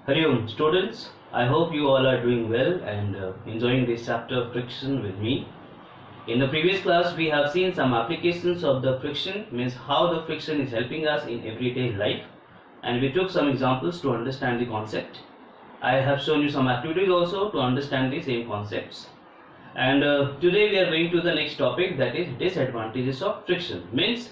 Hari Om students, I hope you all are doing well and enjoying this chapter of friction with me. In the previous class we have seen some applications of the friction, means how the friction is helping us in everyday life, and we took some examples to understand the concept. I have shown you some activities also to understand the same concepts. And today we are going to the next topic, that is disadvantages of friction. Means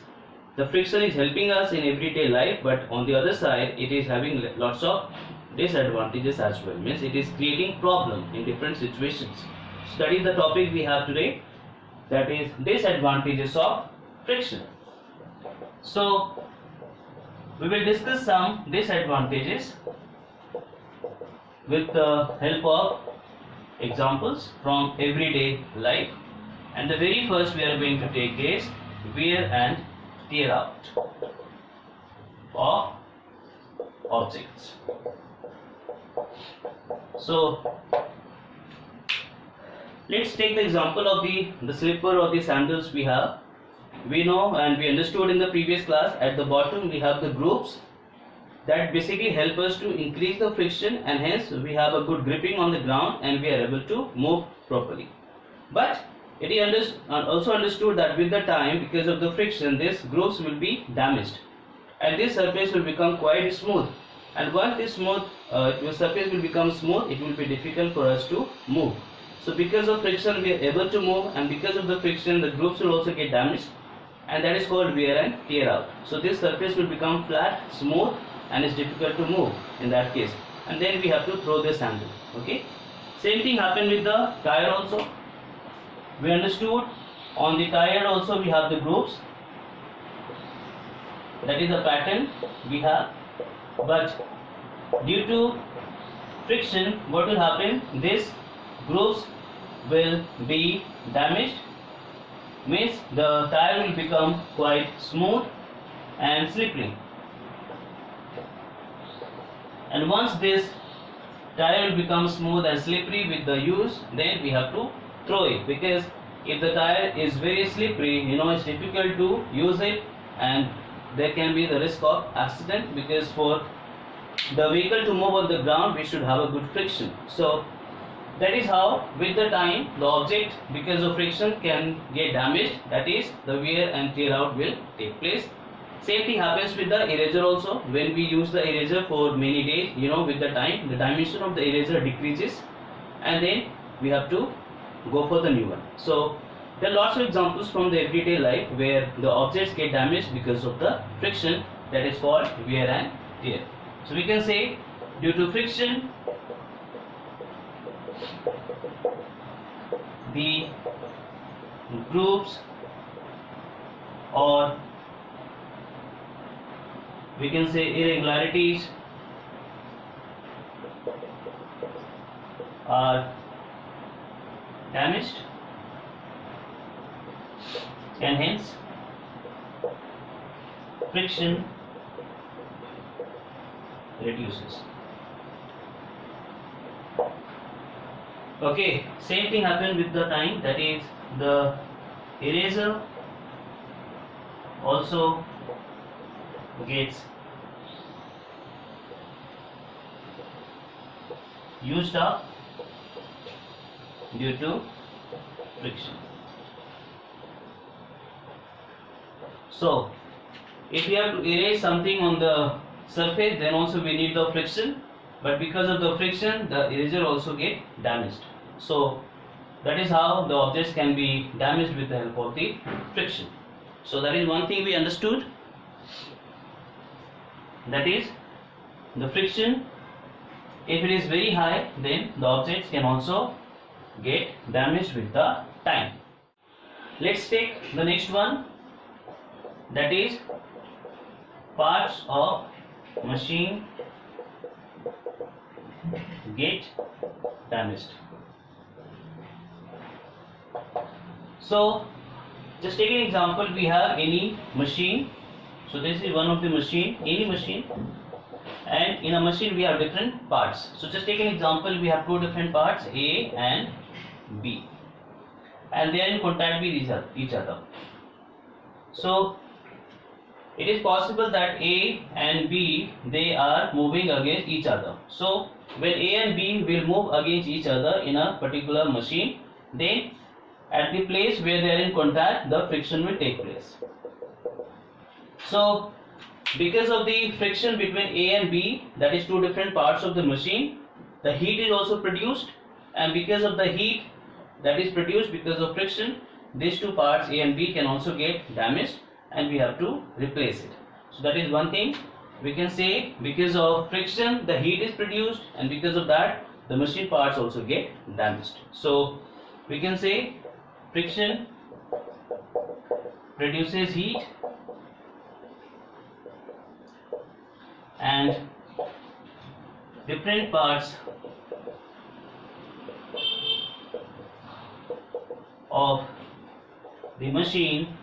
the friction is helping us in everyday life, but on the other side it is having lots of disadvantages as well, means it is creating problem in different situations. So that is the topic we have today, that is disadvantages of friction. So we will discuss some disadvantages with the help of examples from everyday life, and the very first we are going to take is wear and tear out of objects. So let's take the example of the slipper or the sandals we have. We know and we understood in the previous class, at the bottom we have the grooves that basically help us to increase the friction, and hence we have a good gripping on the ground and we are able to move properly. But it is also understood that with the time, because of the friction, these grooves will be damaged and this surface will become quite smooth, and once this surface will become smooth, it will be difficult for us to move. So because of friction we are able to move, and because of the friction the grooves will also get damaged, and that is called wear and tear out. So this surface will become flat, smooth, and it's difficult to move in that case, and then we have to throw the sandal. Okay, same thing happened with the tire also. We understood on the tire also we have the grooves, that is the pattern we have, but due to friction what will happen, this grooves will be damaged, means the tire will become quite smooth and slippery, and once this tire will become smooth and slippery with the use, then we have to throw it, because if the tire is very slippery, it's difficult to use it and there can be the risk of accident, because for the vehicle to move on the ground we should have a good friction. So that is how with the time the object, because of friction, can get damaged, that is the wear and tear out will take place. Same thing happens with the eraser also. When we use the eraser for many days, with the time the dimension of the eraser decreases and then we have to go for the new one. So there are lots of examples from the everyday life where the objects get damaged because of the friction, that is called wear and tear. So we can say, due to friction the grooves, or we can say irregularities, are damaged, and hence friction reduces. Okay, same thing happened with the time, that is the eraser also gets used up due to friction. So if we have to erase something on the surface, then also we need the friction, but because of the friction the eraser also get damaged. So that is how the objects can be damaged with the help of the friction. So that is one thing we understood, that is the friction, if it is very high, then the objects can also get damaged with the time. Let's take the next one, that is parts of machine get damaged. So just take an example, we have any machine. So this is one of the machine, any machine, and in a machine we have different parts. So just take an example, we have two different parts, A and B, and they are in contact with each other. So it is possible that A and B, they are moving against each other. So when A and B will move against each other in a particular machine, then at the place where they are in contact, the friction will take place. So because of the friction between A and B, that is two different parts of the machine, the heat is also produced, and because of the heat that is produced because of friction, these two parts A and B can also get damaged, and we have to replace it. So that is one thing we can say, because of friction the heat is produced, and because of that the machine parts also get damaged. So we can say friction produces heat, and different parts of the machine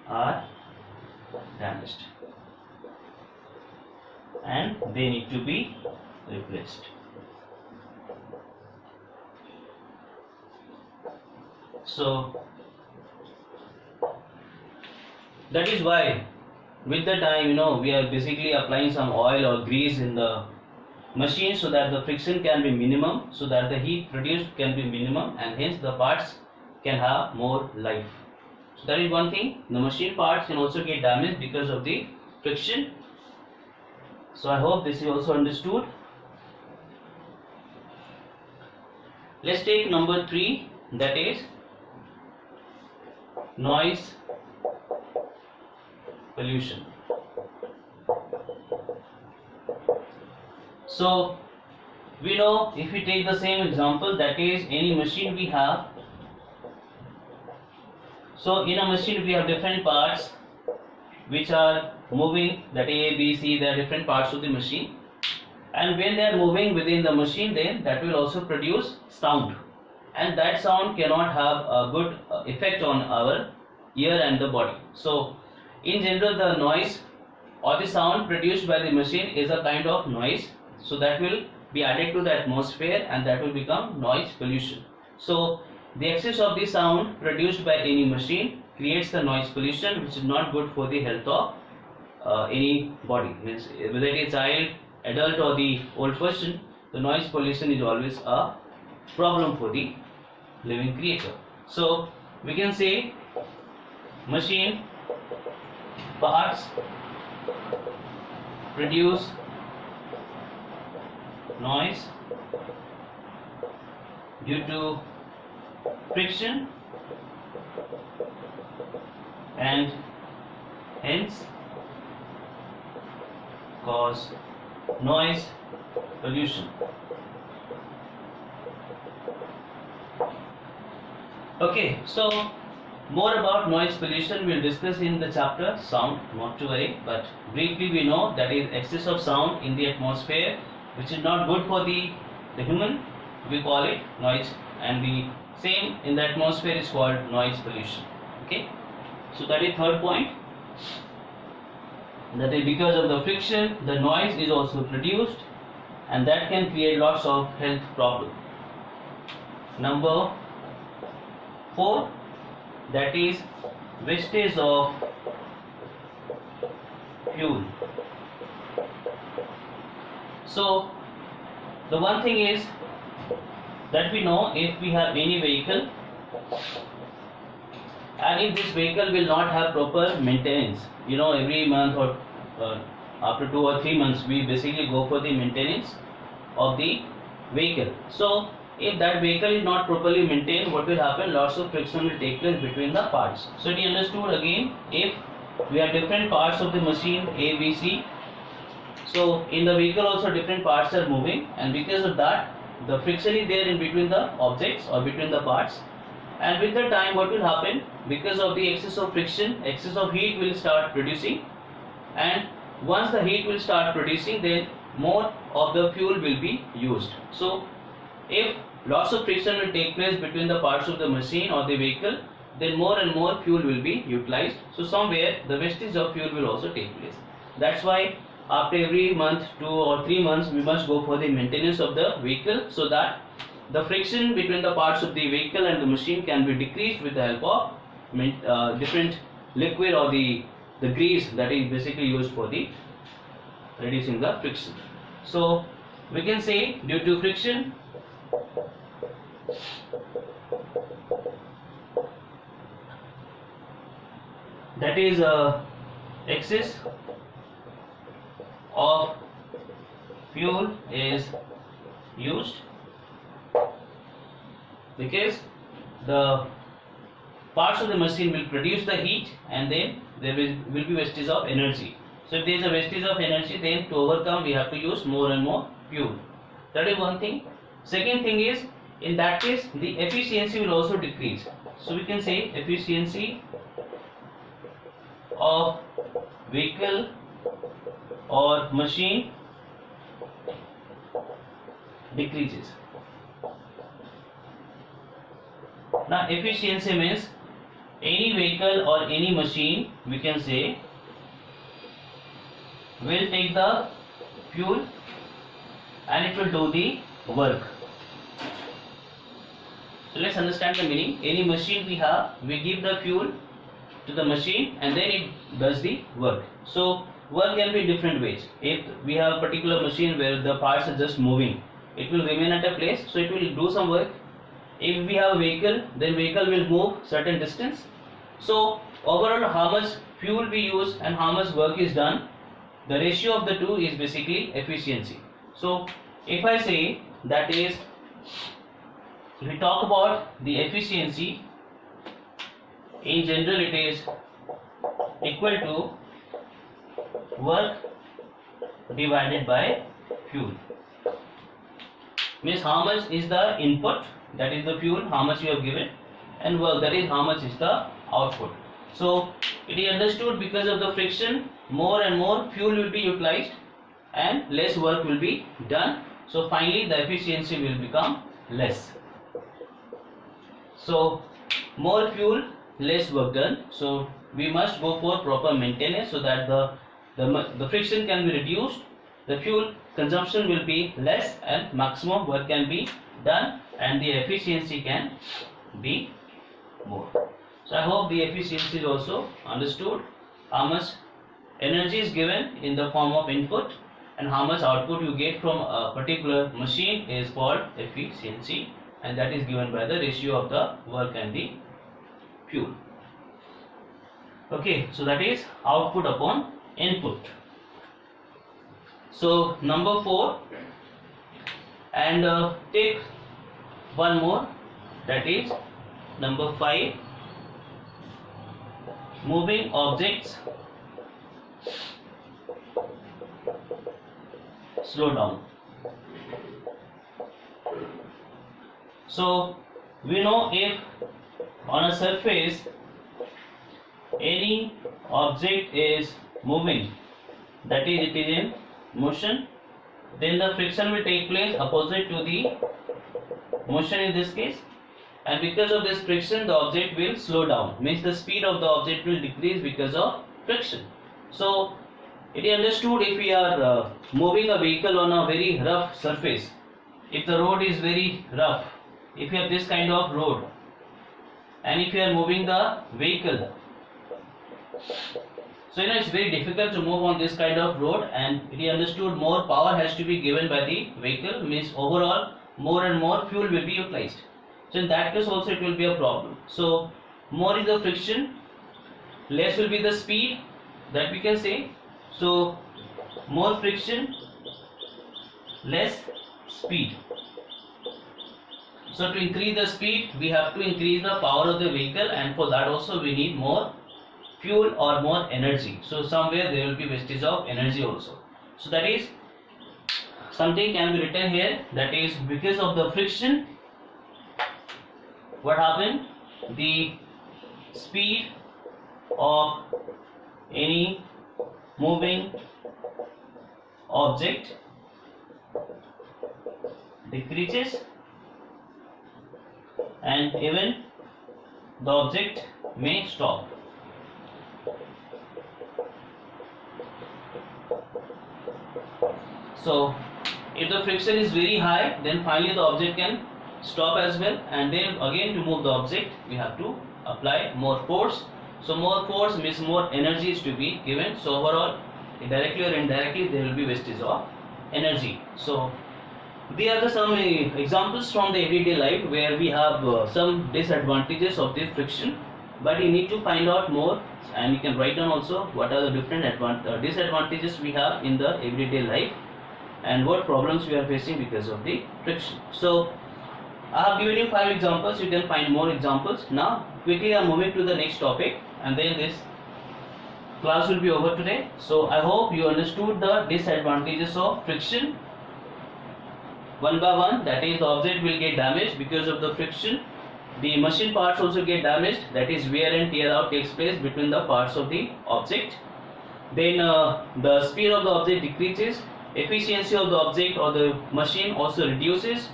are damaged and they need to be replaced. So that is why with the time, we are basically applying some oil or grease in the machine so that the friction can be minimum, so that the heat produced can be minimum, and hence the parts can have more life. So that is one thing. The machine parts can also get damaged because of the friction. So I hope this is also understood. Let's take number 3, that is noise pollution. So we know, if we take the same example, that is any machine we have. So in a machine we have different parts which are moving, that A, B, C, they are different parts of the machine, and when they are moving within the machine, then that will also produce sound, and that sound cannot have a good effect on our ear and the body. So in general the noise or the sound produced by the machine is a kind of noise, so that will be added to the atmosphere and that will become noise pollution. So the excess of the sound produced by any machine creates the noise pollution, which is not good for the health of any body. Means whether it is child, adult or the old person, the noise pollution is always a problem for the living creature. So we can say machine parts produce noise due to friction, and hence cause noise pollution. Okay, so more about noise pollution we'll discuss in the chapter sound, not to worry, but briefly we know that is excess of sound in the atmosphere which is not good for the human, we call it noise, and the same in the atmosphere is called noise pollution. Okay, so that is third point, that is because of the friction the noise is also produced, and that can create lots of health problems. Number 4, that is wastage of fuel. So the one thing is that we know, if we have any vehicle and if this vehicle will not have proper maintenance, every month or after 2 or 3 months we basically go for the maintenance of the vehicle. So if that vehicle is not properly maintained, what will happen? Lots of friction will take place between the parts. So it is understood again, if we have different parts of the machine A, B, C, so in the vehicle also different parts are moving, and because of that the friction is there in between the objects or between the parts, and with the time what will happen? Because of the excess of friction, excess of heat will start producing, and once the heat will start producing, then more of the fuel will be used. So if lots of friction will take place between the parts of the machine or the vehicle, then more and more fuel will be utilized. So somewhere the wastage of fuel will also take place. That's why after every month, 2 or 3 months, we must go for the maintenance of the vehicle, so that the friction between the parts of the vehicle and the machine can be decreased with the help of different liquid or the grease that is basically used for the reducing the friction. So we can say due to friction, that is excess of fuel is used, because the parts of the machine will produce the heat and then there will be wastage of energy. So if there is a wastage of energy, then to overcome we have to use more and more fuel. That is one thing. Second thing is, in that case the efficiency will also decrease. So we can say efficiency of vehicle or machine decreases. Now efficiency means any vehicle or any machine, we can say, will take the fuel and it will do the work. So let's understand the meaning. Any machine we have, we give the fuel to the machine and then it does the work. So work can be different ways. If we have a particular machine where the parts are just moving, it will remain at a place, so it will do some work. If we have a vehicle, then vehicle will move certain distance. So overall how much fuel we use and how much work is done, the ratio of the two is basically efficiency. So if I say, that is, if we talk about the efficiency, in general it is equal to work divided by fuel. Means how much is the input, that is the fuel, how much you have given, and work, that is how much is the output. So it is understood, because of the friction more and more fuel will be utilized and less work will be done. So finally the efficiency will become less. So more fuel, less work done. So we must go for proper maintenance so that the friction can be reduced, the fuel consumption will be less and maximum work can be done and the efficiency can be more. So I hope the efficiency is also understood. How much energy is given in the form of input and how much output you get from a particular machine is called efficiency, and that is given by the ratio of the work and the fuel. Okay, so that is output upon input. So number 4, and take one more, that is number 5, moving objects slow down. So we know if on a surface any object is moving, that is it is in motion, then the friction will take place opposite to the motion in this case, and because of this friction the object will slow down, means the speed of the object will decrease because of friction. So it is understood, if we are moving a vehicle on a very rough surface, if the road is very rough, if you have this kind of road and if you are moving the vehicle, so it's very difficult to move on this kind of road, and it is understood more power has to be given by the vehicle, means overall more and more fuel will be utilized. So in that case also it will be a problem. So more is the friction, less will be the speed, that we can say. So more friction, less speed. So to increase the speed we have to increase the power of the vehicle, and for that also we need more fuel or more energy. So somewhere there will be wastage of energy also. So that is something can be written here, that is because of the friction what happened, the speed of any moving object decreases and even the object may stop. So if the friction is very high, then finally the object can stop as well, and then again to move the object we have to apply more force. So more force means more energy is to be given. So overall, directly or indirectly, there will be wastage of energy. So there are the some examples from the everyday life where we have some disadvantages of the friction, but you need to find out more, and you can write down also what are the different disadvantages we have in the everyday life and what problems we are facing because of the friction. So I have given you 5 examples. You can find more examples. Now quickly I am moving to the next topic, and then this class will be over today. So I hope you understood the disadvantages of friction one by one. That is, the object will get damaged because of the friction. The machine parts also get damaged, that is wear and tear out takes place between the parts of the object. Then the speed of the object decreases, efficiency of the object or the machine also reduces,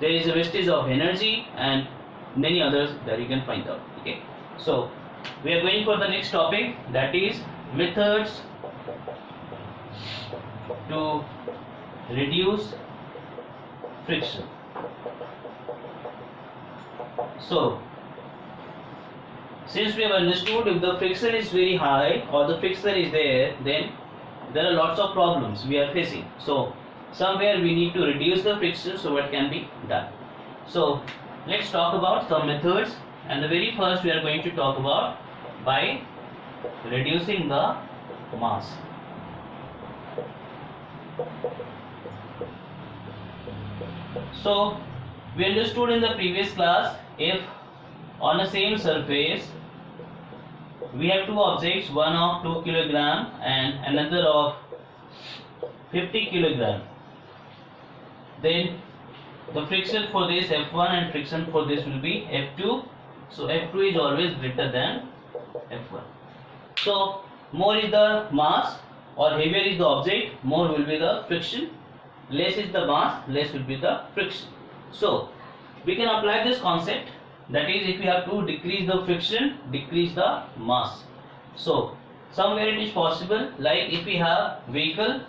there is a wastage of energy, and many others that you can find out. Okay, so we are going for the next topic, that is methods to reduce friction. So since we have understood, if the friction is very high or the friction is there, then there are lots of problems we are facing. So somewhere we need to reduce the friction. So what can be done? So let's talk about some methods, and the very first we are going to talk about by reducing the mass. So we understood in the previous class, if on the same surface we have two objects, one of 2 kg and another of 50 kg, then the friction for this F1 and friction for this will be F2. So F2 is always greater than F1. So more is the mass or heavier is the object, more will be the friction. Less is the mass, less will be the friction. So we can apply this concept, that is, if we have to decrease the friction, decrease the mass. So somewhere it is possible, like if we have vehicle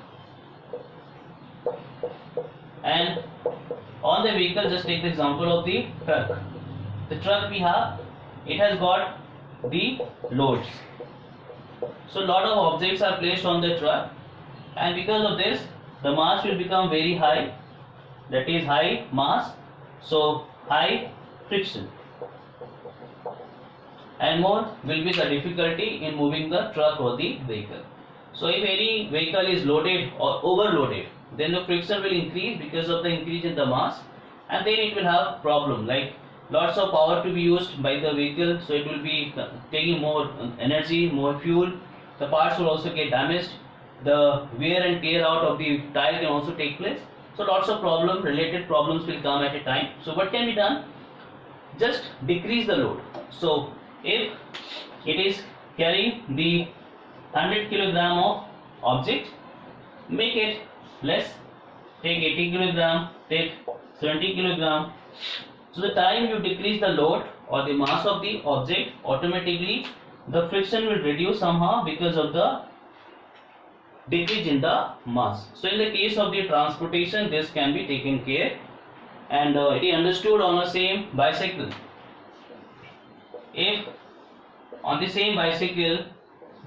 and on the vehicle, just take the example of the truck. The truck we have, it has got the loads. So lot of objects are placed on the truck, and because of this the mass will become very high, that is high mass, so high friction, and more will be the difficulty in moving the truck or the vehicle. So if any vehicle is loaded or overloaded, then the friction will increase because of the increase in the mass, and then it will have problem like lots of power to be used by the vehicle, so it will be taking more energy, more fuel. The parts will also get damaged, the wear and tear out of the tire can also take place. So lots of related problems will come at a time. So what can be done? Just decrease the load. So if it is carrying the 100 kg of object, make it less, take 80 kg, take 70 kg. So the time you decrease the load or the mass of the object, automatically the friction will reduce somehow because of the decrease in the mass. So in the case of the transportation, this can be taken care, and it is understood on the same bicycle. If on the same bicycle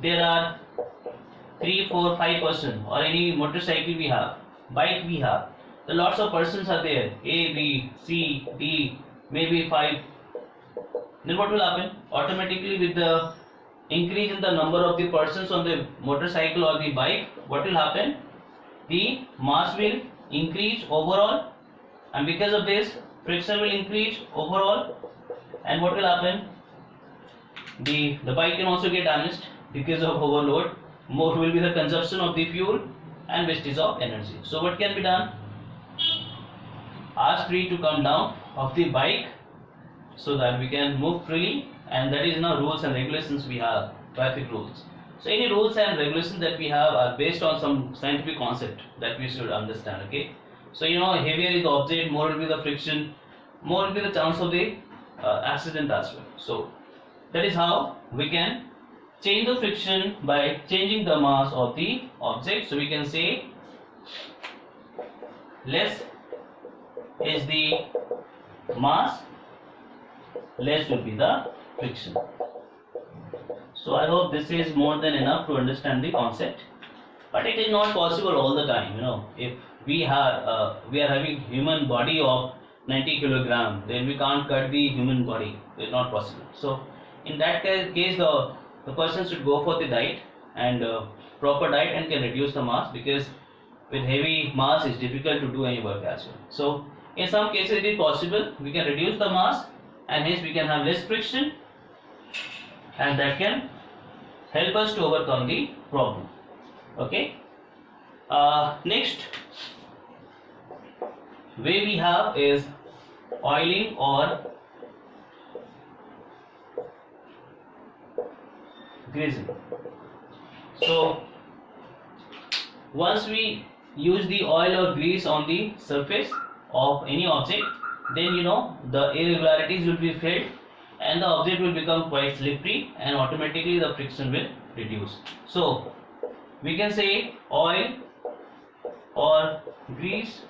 there are 3, 4, 5 persons, or any motorcycle we have, bike we have, the lots of persons are there, A, B, C, D, maybe 5. Then what will happen? Automatically with the increase in the number of the persons on the motorcycle or the bike, what will happen? The mass will increase overall, and because of this friction will increase overall, and what will happen? The bike can also get damaged because of overload. More will be the consumption of the fuel and wastage of energy. So what can be done? Ask free to come down of the bike so that we can move freely, and that is now rules and regulations we have, traffic rules. So any rules and regulations that we have are based on some scientific concept that we should understand. Okay, so heavier is the object, more will be the friction, more will be the chance of the accident as well. So that is how we can change the friction by changing the mass of the object. So we can say less is the mass, less will be the friction. So I hope this is more than enough to understand the concept. But it is not possible all the time. If we are having human body of 90 kilogram, then we can't cut the human body. It's not possible. So in that case, the person should go for the diet and proper diet, and can reduce the mass, because with heavy mass it's difficult to do any work as well. So in some cases it is possible, we can reduce the mass, and hence we can have less friction, and that can help us to overcome the problem. Okay. Next way we have is oiling or greasing. So once we use the oil or grease on the surface of any object, then the irregularities will be filled, and the object will become quite slippery, and automatically the friction will reduce. So we can say oil or grease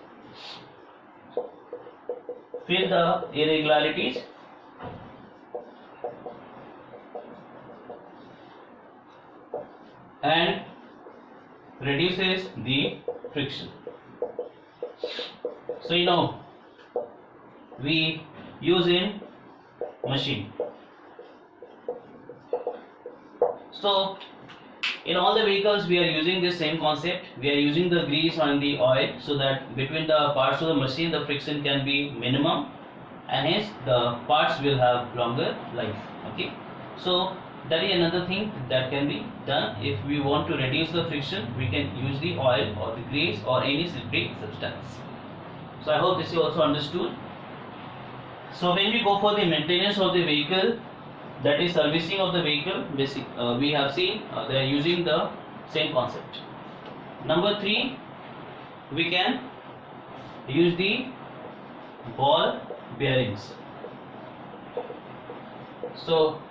fill the irregularities and reduces the friction. So we use in machine. So in all the vehicles we are using the same concept. We are using the grease and the oil, so that between the parts of the machine the friction can be minimum, and hence the parts will have longer life. Okay. So that is another thing that can be done. If we want to reduce the friction, we can use the oil or the grease or any slippery substance. So I hope this is also understood. So when we go for the maintenance of the vehicle, that is servicing of the vehicle, we have seen they are using the same concept. Number 3, we can use the ball bearings. So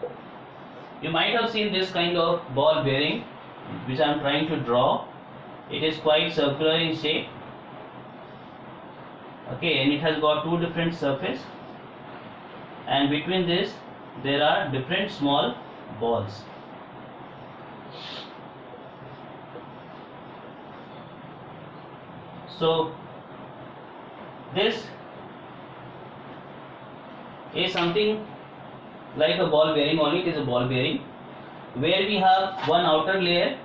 you might have seen this kind of ball bearing, which I am trying to draw. It is quite circular in shape. Okay, and it has got 2 different surfaces, and between this there are different small balls. So this is something like a ball bearing only. It is a ball bearing where we have one outer layer,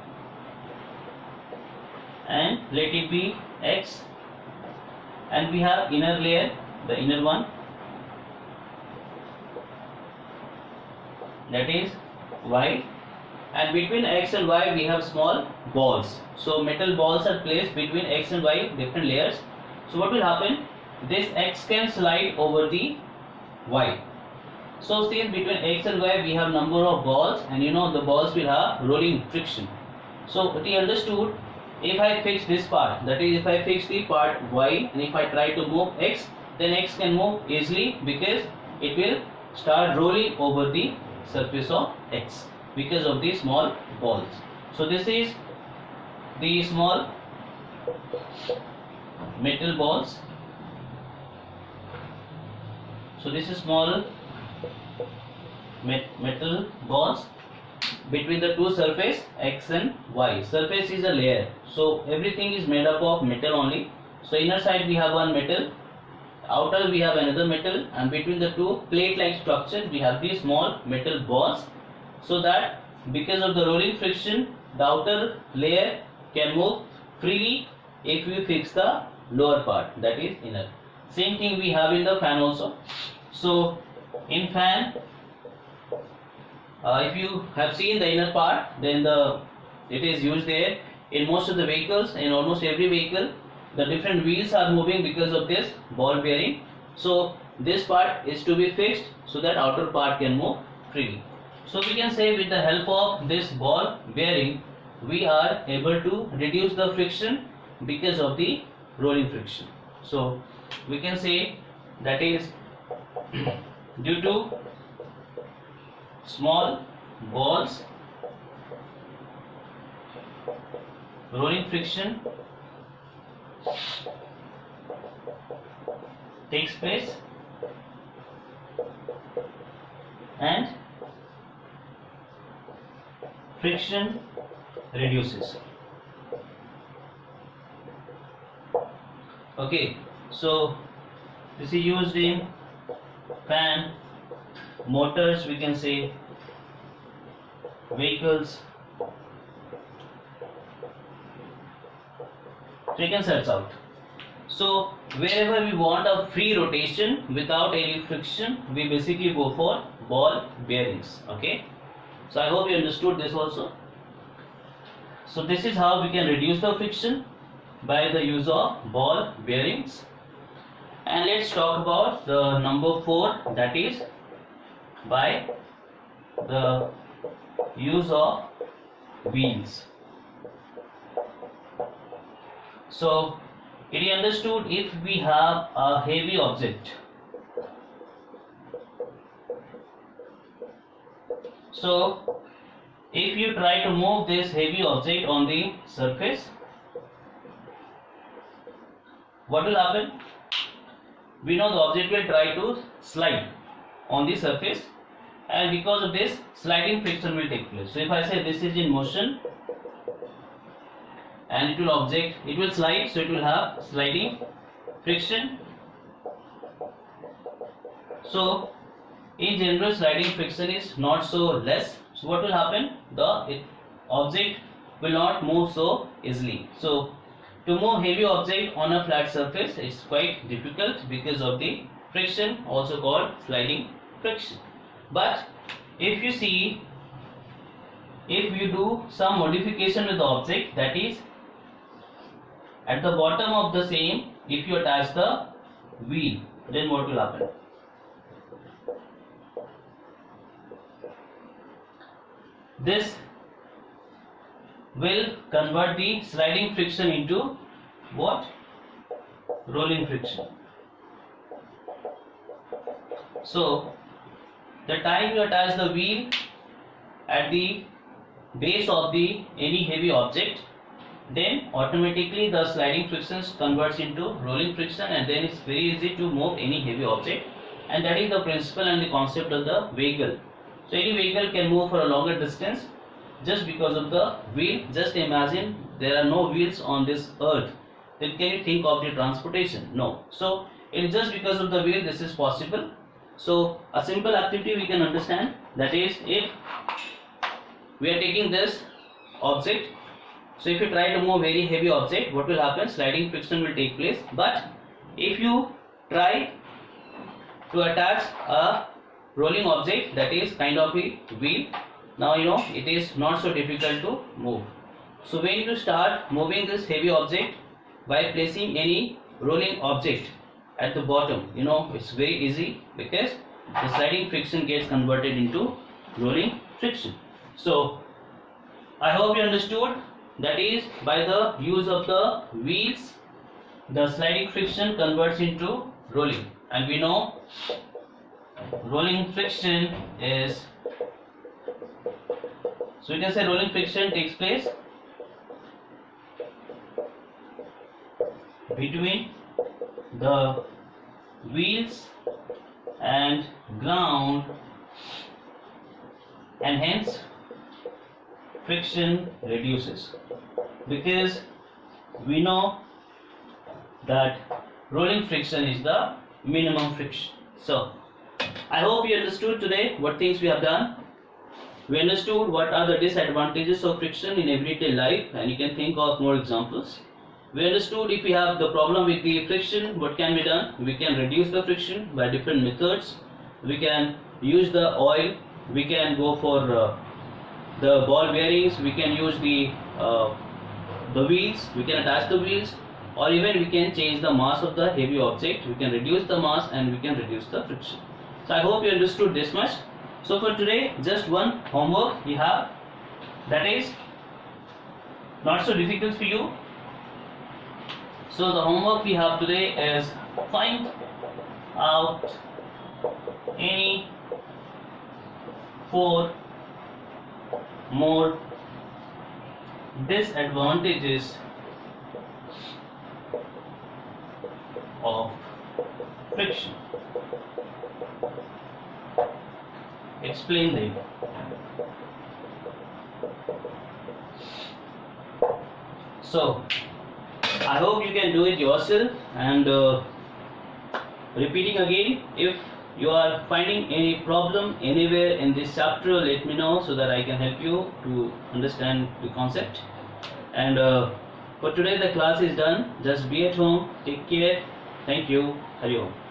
and let it be X, and we have inner layer, the inner one, that is Y, and between X and Y we have small balls. So metal balls are placed between X and Y, different layers. So what will happen? This X can slide over the Y. So since between X and Y we have number of balls, and the balls will have rolling friction. So we understood, if I fix this part, that is if I fix the part Y, and if I try to move X, then X can move easily, because it will start rolling over the surface of X because of the small balls. So this is the small metal balls. So this is small metal balls between the 2 surface X and Y. Surface is a layer, so everything is made up of metal only. So inner side we have one metal, outer we have another metal, and between the 2 plate like structure we have these small metal balls, so that because of the rolling friction the outer layer can move freely if we fix the lower part, that is inner. Same thing we have in the fan also. So in fan, if you have seen the inner part, then it is used there in most of the vehicles. In almost every vehicle the different wheels are moving because of this ball bearing. So this part is to be fixed so that outer part can move freely. So we can say with the help of this ball bearing we are able to reduce the friction because of the rolling friction. So we can say that is due to small balls, rolling friction takes place, and friction reduces. Okay, so this is used in fan, motors, we can say, vehicles. Second sets out. So wherever we want a free rotation without any friction, we basically go for ball bearings. Okay, so I hope you understood this also. So this is how we can reduce the friction by the use of ball bearings. And let's talk about the number 4, that is by the use of wheels. So it is understood, if we have a heavy object, so if you try to move this heavy object on the surface, what will happen? We know the object will try to slide on the surface, and because of this, sliding friction will take place. So if I say this is in motion and it will slide, so it will have sliding friction. So in general, sliding friction is not so less. So what will happen? The object will not move so easily. So to move heavy object on a flat surface is quite difficult because of the friction, also called sliding friction. But if you see, if you do some modification with the object, that is at the bottom of the same, if you attach the wheel, then what will happen? This will convert the sliding friction into what? Rolling friction. So the time you attach the wheel at the base of the any heavy object, then automatically the sliding friction converts into rolling friction, and then it's very easy to move any heavy object. And that is the principle and the concept of the vehicle. So any vehicle can move for a longer distance just because of the wheel. Just imagine there are no wheels on this earth, then can you think of the transportation? No. So it is just because of the wheel this is possible. So a simple activity we can understand, that is, if we are taking this object, so if you try to move very heavy object, what will happen? Sliding friction will take place. But if you try to attach a rolling object, that is kind of a wheel, now you know it is not so difficult to move. So when you start moving this heavy object by placing any rolling object at the bottom, you know it's very easy because the sliding friction gets converted into rolling friction. So I hope you understood, that is by the use of the wheels, the sliding friction converts into rolling, and we know rolling friction is, so we can say rolling friction takes place between the wheels and ground, and hence friction reduces, because we know that rolling friction is the minimum friction. So I hope you understood today what things we have done. We understood what are the disadvantages of friction in everyday life, and you can think of more examples. We understood if we have the problem with the friction, what can be done? We can reduce the friction by different methods. We can use the oil, we can go for the ball bearings, we can use the wheels, we can attach the wheels, or even we can change the mass of the heavy object. We can reduce the mass and we can reduce the friction. So I hope you understood this much. So for today, just one homework we have, that is not so difficult for you. So the homework we have today is find out any 4 more disadvantages of friction. Explain them. So I hope you can do it yourself, and repeating again, if you are finding any problem anywhere in this chapter, let me know so that I can help you to understand the concept. And for today the class is done. Just be at home, take care. Thank you. Hari Om.